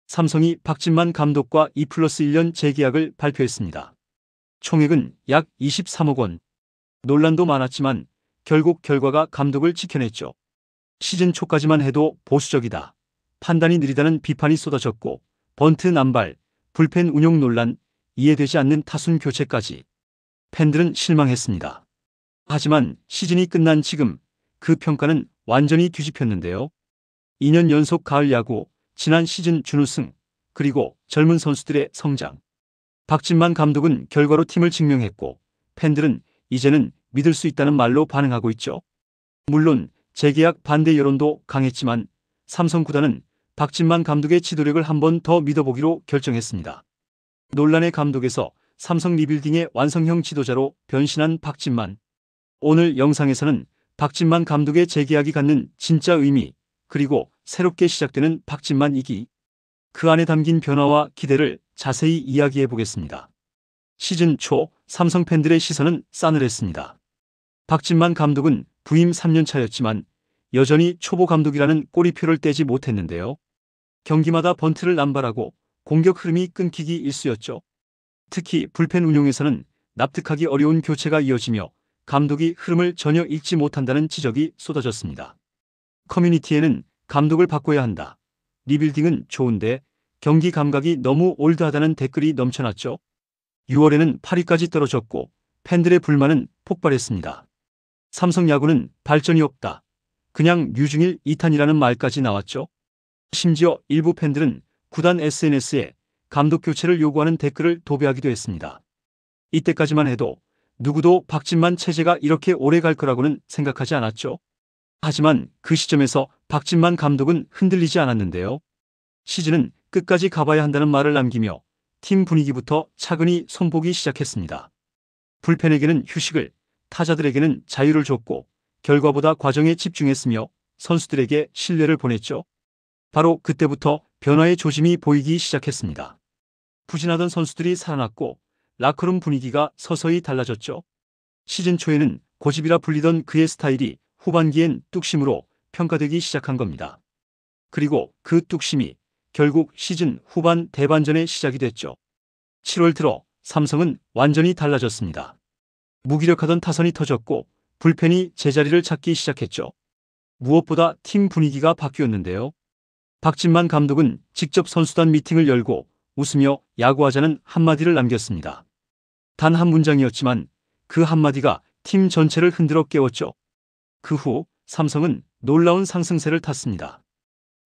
삼성이 박진만 감독과 2+1년 재계약을 발표했습니다. 총액은 약 23억 원. 논란도 많았지만 결국 결과가 감독을 지켜냈죠. 시즌 초까지만 해도 보수적이다, 판단이 느리다는 비판이 쏟아졌고 번트 남발, 불펜 운용 논란, 이해되지 않는 타순 교체까지 팬들은 실망했습니다. 하지만 시즌이 끝난 지금 그 평가는 완전히 뒤집혔는데요. 2년 연속 가을 야구, 지난 시즌 준우승, 그리고 젊은 선수들의 성장. 박진만 감독은 결과로 팀을 증명했고 팬들은 이제는 믿을 수 있다는 말로 반응하고 있죠. 물론 재계약 반대 여론도 강했지만 삼성 구단은 박진만 감독의 지도력을 한 번 더 믿어보기로 결정했습니다. 논란의 감독에서 삼성 리빌딩의 완성형 지도자로 변신한 박진만. 오늘 영상에서는 박진만 감독의 재계약이 갖는 진짜 의미, 그리고 새롭게 시작되는 박진만 2기, 그 안에 담긴 변화와 기대를 자세히 이야기해 보겠습니다. 시즌 초 삼성 팬들의 시선은 싸늘했습니다. 박진만 감독은 부임 3년 차였지만 여전히 초보 감독이라는 꼬리표를 떼지 못했는데요. 경기마다 번트를 남발하고 공격 흐름이 끊기기 일쑤였죠. 특히 불펜 운용에서는 납득하기 어려운 교체가 이어지며 감독이 흐름을 전혀 읽지 못한다는 지적이 쏟아졌습니다. 커뮤니티에는 감독을 바꿔야 한다, 리빌딩은 좋은데 경기 감각이 너무 올드하다는 댓글이 넘쳐났죠. 6월에는 8위까지 떨어졌고 팬들의 불만은 폭발했습니다. 삼성 야구는 발전이 없다, 그냥 유중일 2탄이라는 말까지 나왔죠. 심지어 일부 팬들은 구단 SNS에 감독 교체를 요구하는 댓글을 도배하기도 했습니다. 이때까지만 해도 누구도 박진만 체제가 이렇게 오래 갈 거라고는 생각하지 않았죠. 하지만 그 시점에서 박진만 감독은 흔들리지 않았는데요. 시즌은 끝까지 가봐야 한다는 말을 남기며 팀 분위기부터 차근히 손보기 시작했습니다. 불펜에게는 휴식을, 타자들에게는 자유를 줬고 결과보다 과정에 집중했으며 선수들에게 신뢰를 보냈죠. 바로 그때부터 변화의 조짐이 보이기 시작했습니다. 부진하던 선수들이 살아났고 라커룸 분위기가 서서히 달라졌죠. 시즌 초에는 고집이라 불리던 그의 스타일이 후반기엔 뚝심으로 평가되기 시작한 겁니다. 그리고 그 뚝심이 결국 시즌 후반 대반전의 시작이 됐죠. 7월 들어 삼성은 완전히 달라졌습니다. 무기력하던 타선이 터졌고 불펜이 제자리를 찾기 시작했죠. 무엇보다 팀 분위기가 바뀌었는데요. 박진만 감독은 직접 선수단 미팅을 열고 웃으며 야구하자는 한마디를 남겼습니다. 단 한 문장이었지만 그 한마디가 팀 전체를 흔들어 깨웠죠. 그 후 삼성은 놀라운 상승세를 탔습니다.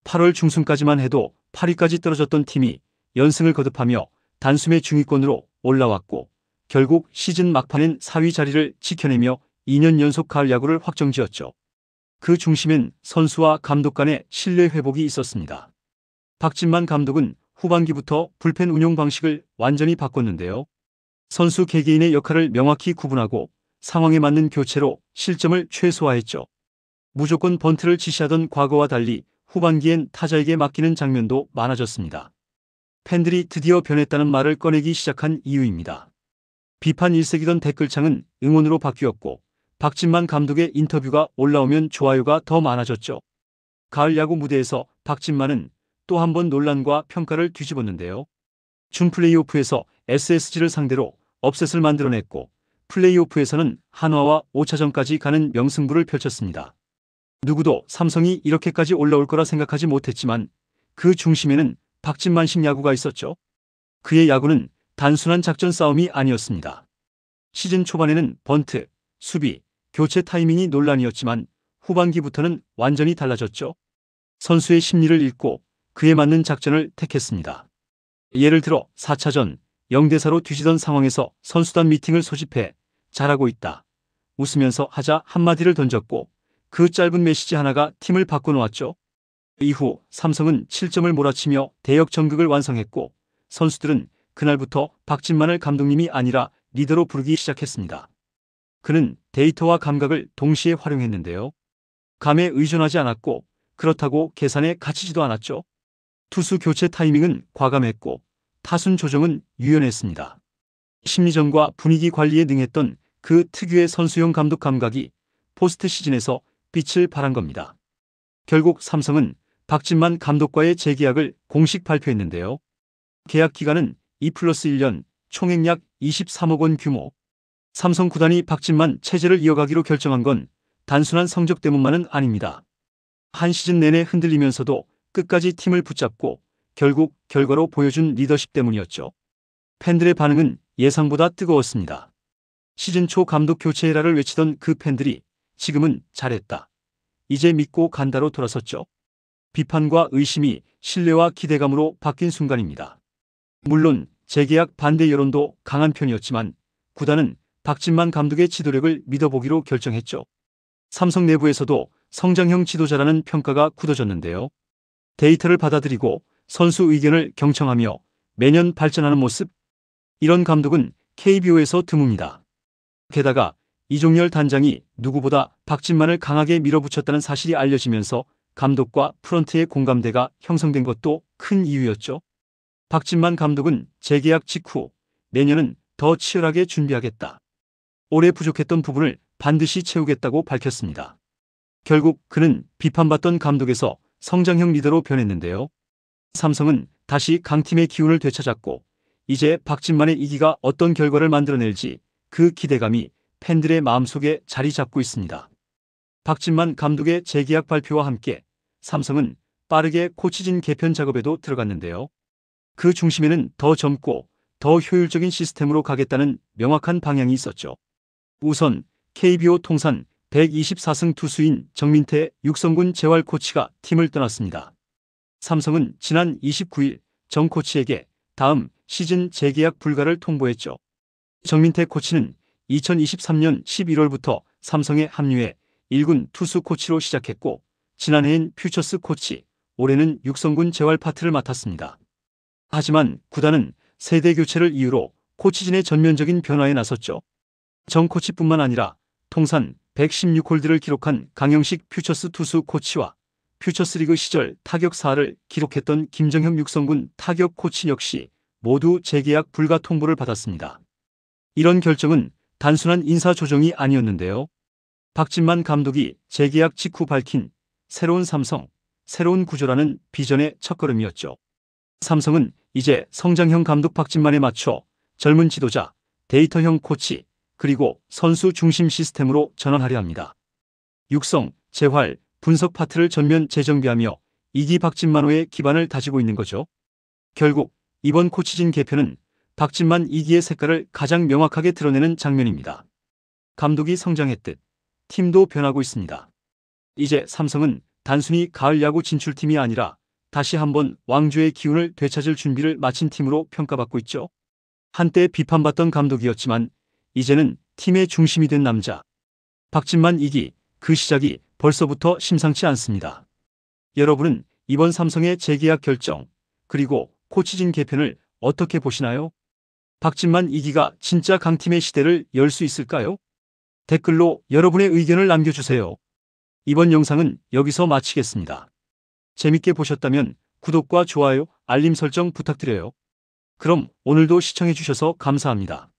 8월 중순까지만 해도 8위까지 떨어졌던 팀이 연승을 거듭하며 단숨에 중위권으로 올라왔고 결국 시즌 막판엔 4위 자리를 지켜내며 2년 연속 가을 야구를 확정지었죠. 그 중심엔 선수와 감독 간의 신뢰 회복이 있었습니다. 박진만 감독은 후반기부터 불펜 운용 방식을 완전히 바꿨는데요. 선수 개개인의 역할을 명확히 구분하고 상황에 맞는 교체로 실점을 최소화했죠. 무조건 번트를 지시하던 과거와 달리 후반기엔 타자에게 맡기는 장면도 많아졌습니다. 팬들이 드디어 변했다는 말을 꺼내기 시작한 이유입니다. 비판 일색이던 댓글창은 응원으로 바뀌었고 박진만 감독의 인터뷰가 올라오면 좋아요가 더 많아졌죠. 가을 야구 무대에서 박진만은 또 한 번 논란과 평가를 뒤집었는데요. 준 플레이오프에서 SSG를 상대로 업셋을 만들어냈고 플레이오프에서는 한화와 5차전까지 가는 명승부를 펼쳤습니다. 누구도 삼성이 이렇게까지 올라올 거라 생각하지 못했지만 그 중심에는 박진만식 야구가 있었죠. 그의 야구는 단순한 작전 싸움이 아니었습니다. 시즌 초반에는 번트, 수비, 교체 타이밍이 논란이었지만 후반기부터는 완전히 달라졌죠. 선수의 심리를 읽고 그에 맞는 작전을 택했습니다. 예를 들어 4차전 0대4로 뒤지던 상황에서 선수단 미팅을 소집해 잘하고 있다, 웃으면서 하자 한마디를 던졌고 그 짧은 메시지 하나가 팀을 바꿔놓았죠. 이후 삼성은 7점을 몰아치며 대역 전극을 완성했고 선수들은 그날부터 박진만을 감독님이 아니라 리더로 부르기 시작했습니다. 그는 데이터와 감각을 동시에 활용했는데요. 감에 의존하지 않았고 그렇다고 계산에 갇히지도 않았죠. 투수 교체 타이밍은 과감했고 타순 조정은 유연했습니다. 심리전과 분위기 관리에 능했던 그 특유의 선수형 감독 감각이 포스트 시즌에서 빛을 발한 겁니다. 결국 삼성은 박진만 감독과의 재계약을 공식 발표했는데요. 계약 기간은 2+1년, 총액 약 23억 원 규모. 삼성 구단이 박진만 체제를 이어가기로 결정한 건 단순한 성적 때문만은 아닙니다. 한 시즌 내내 흔들리면서도 끝까지 팀을 붙잡고 결국 결과로 보여준 리더십 때문이었죠. 팬들의 반응은 예상보다 뜨거웠습니다. 시즌 초 감독 교체해라를 외치던 그 팬들이 지금은 잘했다, 이제 믿고 간다로 돌아섰죠. 비판과 의심이 신뢰와 기대감으로 바뀐 순간입니다. 물론 재계약 반대 여론도 강한 편이었지만 구단은 박진만 감독의 지도력을 믿어보기로 결정했죠. 삼성 내부에서도 성장형 지도자라는 평가가 굳어졌는데요. 데이터를 받아들이고 선수 의견을 경청하며 매년 발전하는 모습, 이런 감독은 KBO에서 드뭅니다. 게다가 이종열 단장이 누구보다 박진만을 강하게 밀어붙였다는 사실이 알려지면서 감독과 프런트의 공감대가 형성된 것도 큰 이유였죠. 박진만 감독은 재계약 직후 내년은 더 치열하게 준비하겠다, 올해 부족했던 부분을 반드시 채우겠다고 밝혔습니다. 결국 그는 비판받던 감독에서 성장형 리더로 변했는데요. 삼성은 다시 강팀의 기운을 되찾았고 이제 박진만의 이기가 어떤 결과를 만들어낼지 그 기대감이 팬들의 마음속에 자리 잡고 있습니다. 박진만 감독의 재계약 발표와 함께 삼성은 빠르게 코치진 개편 작업에도 들어갔는데요. 그 중심에는 더 젊고 더 효율적인 시스템으로 가겠다는 명확한 방향이 있었죠. 우선 KBO 통산 124승 투수인 정민태 육성군 재활 코치가 팀을 떠났습니다. 삼성은 지난 29일 정 코치에게 다음 시즌 재계약 불가를 통보했죠. 정민태 코치는 2023년 11월부터 삼성에 합류해 1군 투수 코치로 시작했고 지난해엔 퓨처스 코치, 올해는 육성군 재활 파트를 맡았습니다. 하지만 구단은 세대 교체를 이유로 코치진의 전면적인 변화에 나섰죠. 정 코치뿐만 아니라 통산 116홀드를 기록한 강영식 퓨처스 투수 코치와 퓨처스리그 시절 타격 4할을 기록했던 김정형 육성군 타격 코치 역시 모두 재계약 불가 통보를 받았습니다. 이런 결정은 단순한 인사 조정이 아니었는데요. 박진만 감독이 재계약 직후 밝힌 새로운 삼성, 새로운 구조라는 비전의 첫걸음이었죠. 삼성은 이제 성장형 감독 박진만에 맞춰 젊은 지도자, 데이터형 코치, 그리고 선수 중심 시스템으로 전환하려 합니다. 육성, 재활, 분석 파트를 전면 재정비하며 2기 박진만호의 기반을 다지고 있는 거죠. 결국 이번 코치진 개편은 박진만 2기의 색깔을 가장 명확하게 드러내는 장면입니다. 감독이 성장했듯 팀도 변하고 있습니다. 이제 삼성은 단순히 가을 야구 진출팀이 아니라 다시 한번 왕조의 기운을 되찾을 준비를 마친 팀으로 평가받고 있죠. 한때 비판받던 감독이었지만 이제는 팀의 중심이 된 남자. 박진만 2기, 그 시작이 벌써부터 심상치 않습니다. 여러분은 이번 삼성의 재계약 결정, 그리고 코치진 개편을 어떻게 보시나요? 박진만 2기가 진짜 강팀의 시대를 열 수 있을까요? 댓글로 여러분의 의견을 남겨주세요. 이번 영상은 여기서 마치겠습니다. 재밌게 보셨다면 구독과 좋아요, 알림 설정 부탁드려요. 그럼 오늘도 시청해주셔서 감사합니다.